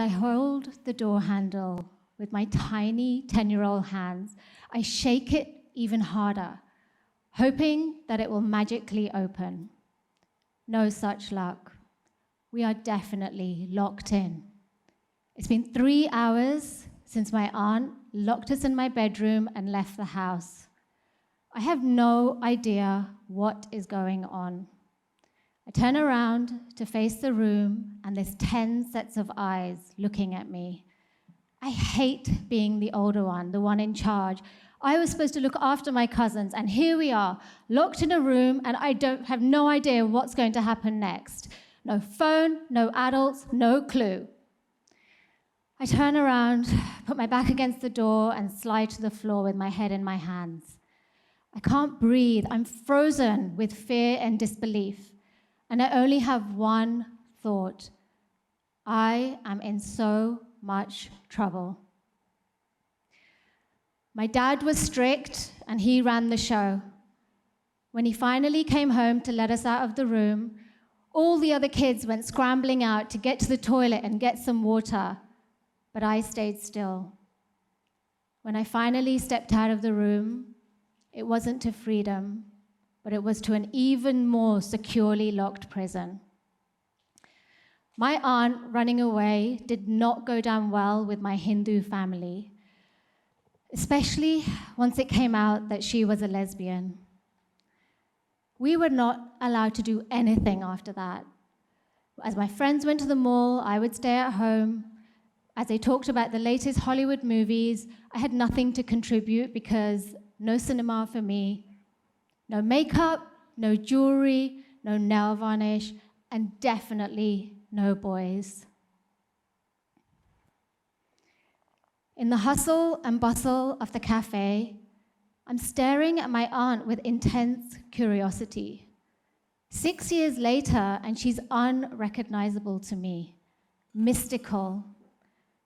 I hold the door handle with my tiny 10-year-old hands, I shake it even harder, hoping that it will magically open. No such luck. We are definitely locked in. It's been 3 hours since my aunt locked us in my bedroom and left the house. I have no idea what is going on. I turn around to face the room, and there's 10 sets of eyes looking at me. I hate being the older one, the one in charge. I was supposed to look after my cousins, and here we are, locked in a room, and I have no idea what's going to happen next. No phone, no adults, no clue. I turn around, put my back against the door, and slide to the floor with my head in my hands. I can't breathe. I'm frozen with fear and disbelief. And I only have one thought. I am in so much trouble. My dad was strict, and he ran the show. When he finally came home to let us out of the room, all the other kids went scrambling out to get to the toilet and get some water, but I stayed still. When I finally stepped out of the room, it wasn't to freedom, but it was to an even more securely locked prison. My aunt running away did not go down well with my Hindu family, especially once it came out that she was a lesbian. We were not allowed to do anything after that. As my friends went to the mall, I would stay at home. As they talked about the latest Hollywood movies, I had nothing to contribute because no cinema for me. No makeup, no jewelry, no nail varnish, and definitely no boys. In the hustle and bustle of the cafe, I'm staring at my aunt with intense curiosity. 6 years later, and she's unrecognizable to me, mystical.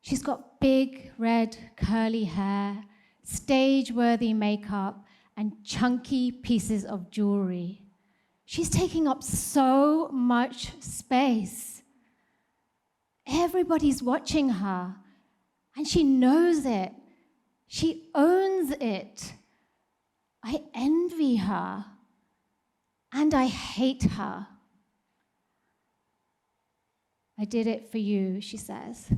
She's got big, red, curly hair, stage-worthy makeup, and chunky pieces of jewelry. She's taking up so much space. Everybody's watching her, and she knows it. She owns it. I envy her, and I hate her. I did it for you, she says.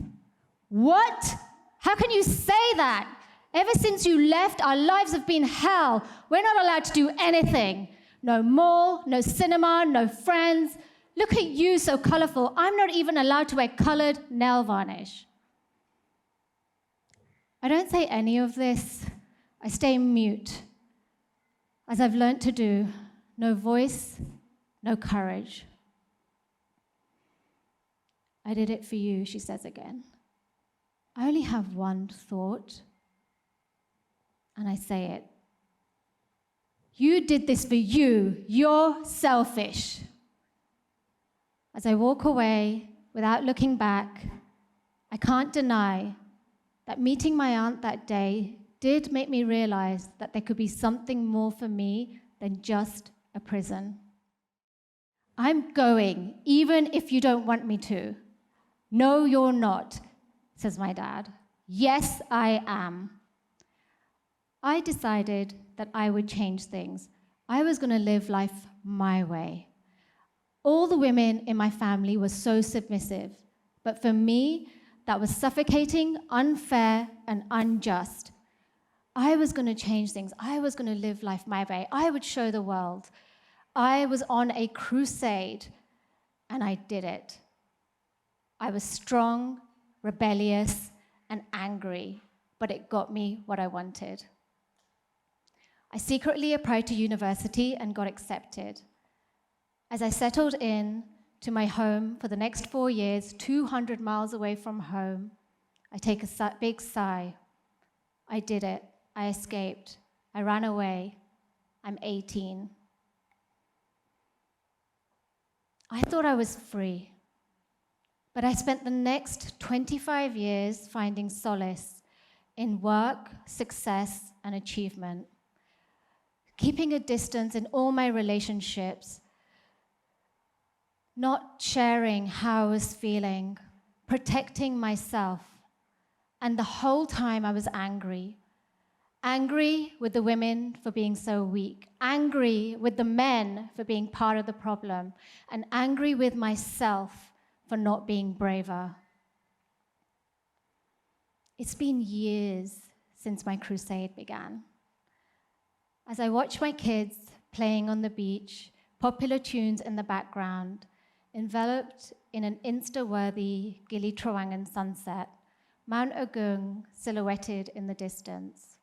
What? How can you say that? Ever since you left, our lives have been hell. We're not allowed to do anything. No mall, no cinema, no friends. Look at you, so colorful. I'm not even allowed to wear colored nail varnish. I don't say any of this. I stay mute, as I've learned to do. No voice, no courage. I did it for you, she says again. I only have one thought. And I say it. You did this for you. You're selfish. As I walk away without looking back, I can't deny that meeting my aunt that day did make me realize that there could be something more for me than just a prison. I'm going, even if you don't want me to. No, you're not, says my dad. Yes, I am. I decided that I would change things. I was going to live life my way. All the women in my family were so submissive, but for me, that was suffocating, unfair, and unjust. I was going to change things. I was going to live life my way. I would show the world. I was on a crusade, and I did it. I was strong, rebellious, and angry, but it got me what I wanted. I secretly applied to university and got accepted. As I settled in to my home for the next 4 years, 200 miles away from home, I take a big sigh. I did it. I escaped. I ran away. I'm 18. I thought I was free, but I spent the next 25 years finding solace in work, success, and achievement. Keeping a distance in all my relationships, not sharing how I was feeling, protecting myself. And the whole time I was angry. Angry with the women for being so weak, angry with the men for being part of the problem, and angry with myself for not being braver. It's been years since my crusade began. As I watch my kids playing on the beach, popular tunes in the background, enveloped in an Insta-worthy Gili Trawangan sunset, Mount Agung silhouetted in the distance,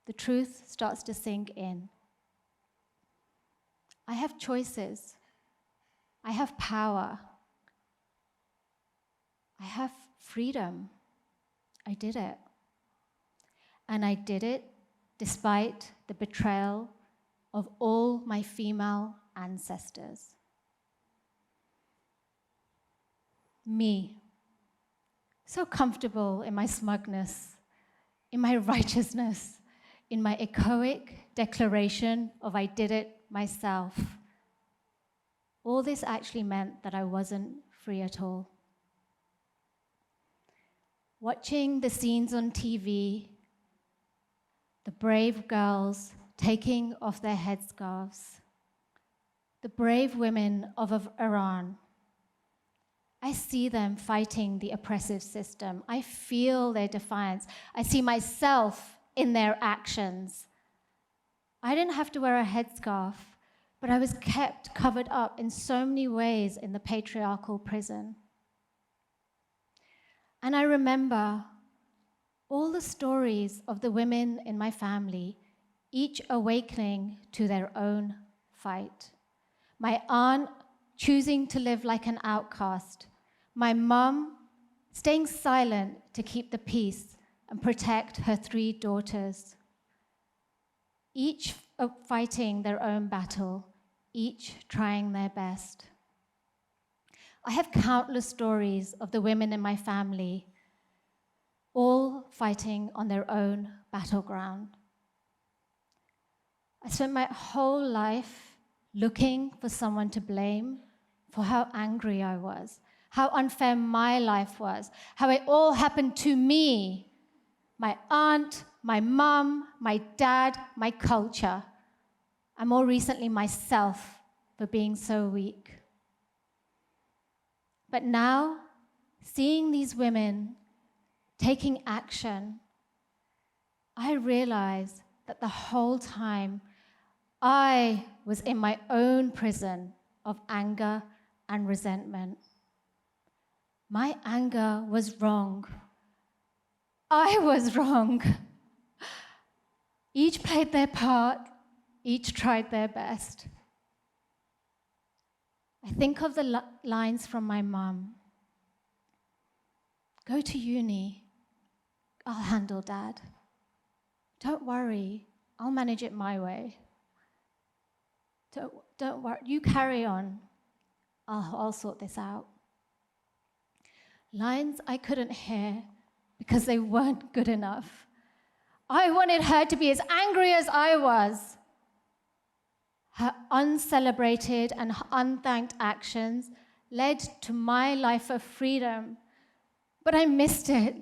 the truth starts to sink in. I have choices. I have power. I have freedom. I did it. And I did it despite the betrayal of all my female ancestors. Me, so comfortable in my smugness, in my righteousness, in my echoic declaration of I did it myself. All this actually meant that I wasn't free at all. Watching the scenes on TV, the brave girls taking off their headscarves, the brave women of Iran, I see them fighting the oppressive system. I feel their defiance. I see myself in their actions. I didn't have to wear a headscarf, but I was kept covered up in so many ways in the patriarchal prison. And I remember all the stories of the women in my family, each awakening to their own fight. My aunt choosing to live like an outcast. My mum staying silent to keep the peace and protect her 3 daughters. Each fighting their own battle, each trying their best. I have countless stories of the women in my family, all fighting on their own battleground. I spent my whole life looking for someone to blame for how angry I was, how unfair my life was, how it all happened to me, my aunt, my mum, my dad, my culture, and more recently myself for being so weak. But now, seeing these women taking action, I realize that the whole time I was in my own prison of anger and resentment. My anger was wrong. I was wrong. Each played their part, each tried their best. I think of the lines from my mum. Go to uni. I'll handle Dad. Don't worry. I'll manage it my way. Don't worry. You carry on. I'll sort this out. Lines I couldn't hear because they weren't good enough. I wanted her to be as angry as I was. Her uncelebrated and unthanked actions led to my life of freedom, but I missed it.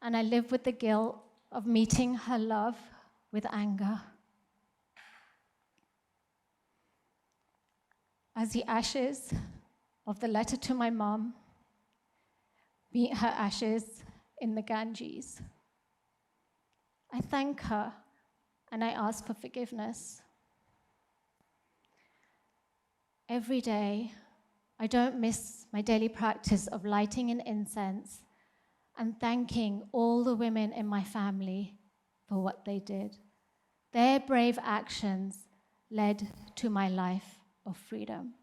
And I lived with the guilt of meeting her love with anger. As the ashes of the letter to my mom meet her ashes in the Ganges, I thank her and I ask for forgiveness. Every day, I don't miss my daily practice of lighting an incense and thanking all the women in my family for what they did. Their brave actions led to my life of freedom.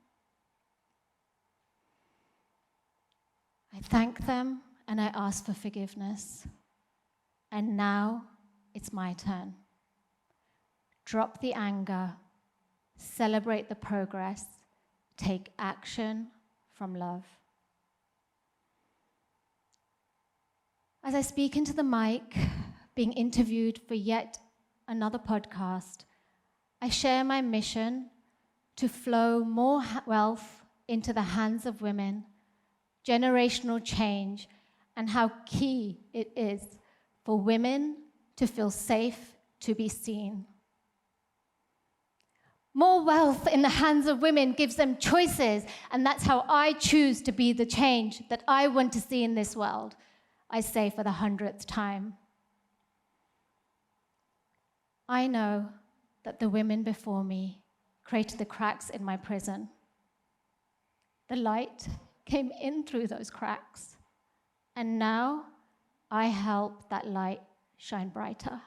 I thank them and I ask for forgiveness. And now it's my turn. Drop the anger, celebrate the progress, take action from love. As I speak into the mic, being interviewed for yet another podcast, I share my mission to flow more wealth into the hands of women generational change, and how key it is for women to feel safe to be seen. More wealth in the hands of women gives them choices, and that's how I choose to be the change that I want to see in this world, I say for the 100th time. I know that the women before me created the cracks in my prison. The light came in through those cracks, and now I help that light shine brighter.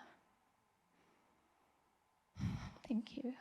Thank you.